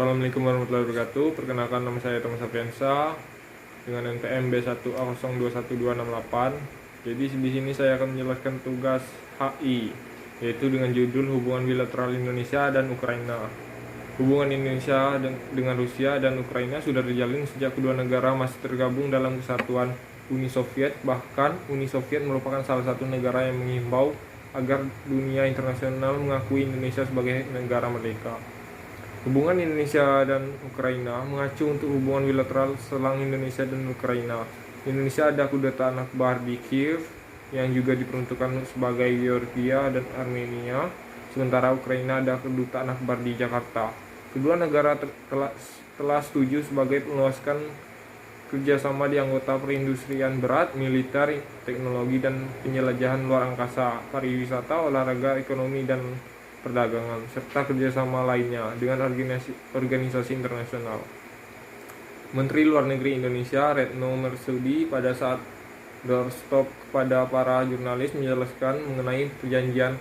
Assalamualaikum warahmatullahi wabarakatuh. Perkenalkan, nama saya Thomas Sapiensa dengan NPM B1A021268. Jadi di sini saya akan menjelaskan tugas HI, yaitu dengan judul Hubungan Bilateral Indonesia dan Ukraina. Hubungan Indonesia dengan Rusia dan Ukraina sudah terjalin sejak kedua negara masih tergabung dalam kesatuan Uni Soviet. Bahkan Uni Soviet merupakan salah satu negara yang menghimbau agar dunia internasional mengakui Indonesia sebagai negara merdeka. Hubungan Indonesia dan Ukraina mengacu untuk hubungan bilateral selang Indonesia dan Ukraina. Indonesia ada kedutaan akbar di Kiev yang juga diperuntukkan sebagai Georgia dan Armenia, sementara Ukraina ada kedutaan akbar di Jakarta. Kedua negara telah setuju sebagai meluaskan kerjasama di anggota perindustrian berat, militer, teknologi, dan penjelajahan luar angkasa, pariwisata, olahraga, ekonomi, dan perdagangan, serta kerjasama lainnya dengan organisasi internasional. Menteri Luar Negeri Indonesia Retno Marsudi pada saat doorstop kepada para jurnalis menjelaskan mengenai perjanjian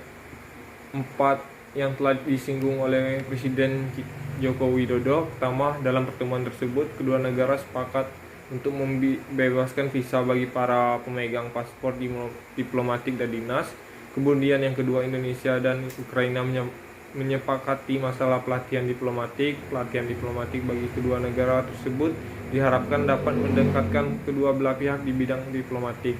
4 yang telah disinggung oleh Presiden Joko Widodo. Pertama, dalam pertemuan tersebut kedua negara sepakat untuk membebaskan visa bagi para pemegang paspor diplomatik dan dinas. Kemudian yang kedua, Indonesia dan Ukraina menyepakati masalah pelatihan diplomatik. Pelatihan diplomatik bagi kedua negara tersebut diharapkan dapat mendekatkan kedua belah pihak di bidang diplomatik.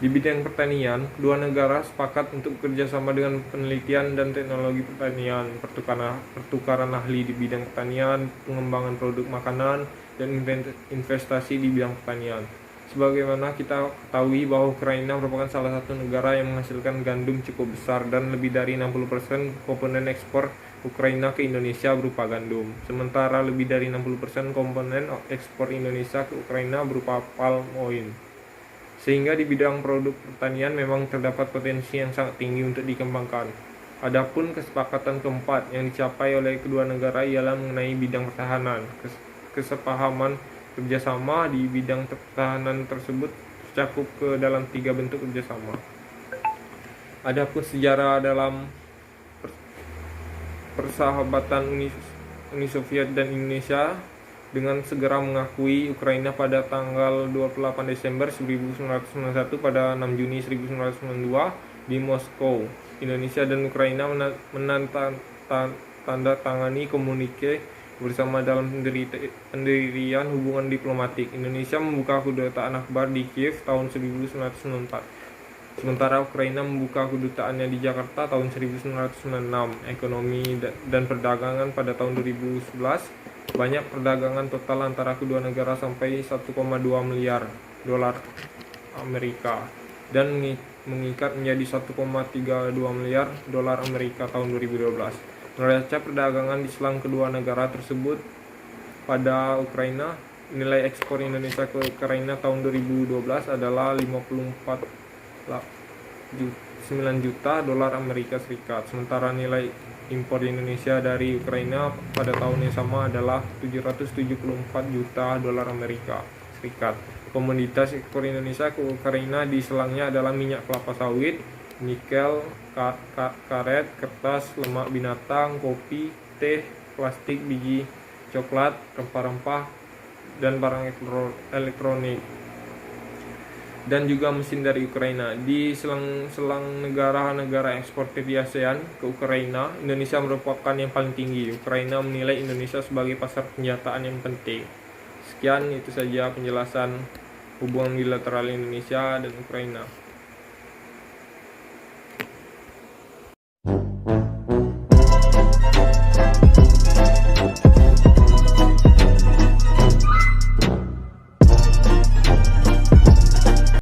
Di bidang pertanian, kedua negara sepakat untuk bekerjasama dengan penelitian dan teknologi pertanian, pertukaran ahli di bidang pertanian, pengembangan produk makanan, dan investasi di bidang pertanian. Sebagaimana kita ketahui bahwa Ukraina merupakan salah satu negara yang menghasilkan gandum cukup besar dan lebih dari 60% komponen ekspor Ukraina ke Indonesia berupa gandum. Sementara lebih dari 60% komponen ekspor Indonesia ke Ukraina berupa palm oil. Sehingga di bidang produk pertanian memang terdapat potensi yang sangat tinggi untuk dikembangkan. Adapun kesepakatan keempat yang dicapai oleh kedua negara ialah mengenai bidang pertahanan. Kesepahaman kerjasama di bidang pertahanan tersebut tercakup ke dalam 3 bentuk kerjasama. Adapun sejarah dalam persahabatan Uni Soviet dan Indonesia dengan segera mengakui Ukraina pada tanggal 28 Desember 1991 pada 6 Juni 1992 di Moskow. Indonesia dan Ukraina menandatangani komunike bersama dalam pendirian hubungan diplomatik. Indonesia membuka kedutaan akbar di Kiev tahun 1994, sementara Ukraina membuka kedutaannya di Jakarta tahun 1996. Ekonomi dan perdagangan pada tahun 2011, banyak perdagangan total antara kedua negara sampai 1,2 miliar dolar Amerika dan mengikat menjadi 1,32 miliar dolar Amerika tahun 2012. Neraca perdagangan di selang kedua negara tersebut pada Ukraina, nilai ekspor Indonesia ke Ukraina tahun 2012 adalah 54,9 juta dolar Amerika Serikat. Sementara nilai impor Indonesia dari Ukraina pada tahun yang sama adalah 774 juta dolar Amerika Serikat. Komoditas ekspor Indonesia ke Ukraina di selangnya adalah minyak kelapa sawit, nikel, karet, kertas, lemak binatang, kopi, teh, plastik, biji coklat, rempah-rempah, dan barang elektronik, dan juga mesin dari Ukraina. Di selang negara-negara eksportir di ASEAN ke Ukraina, Indonesia merupakan yang paling tinggi. Ukraina menilai Indonesia sebagai pasar penjataan yang penting. Sekian, itu saja penjelasan hubungan bilateral Indonesia dan Ukraina.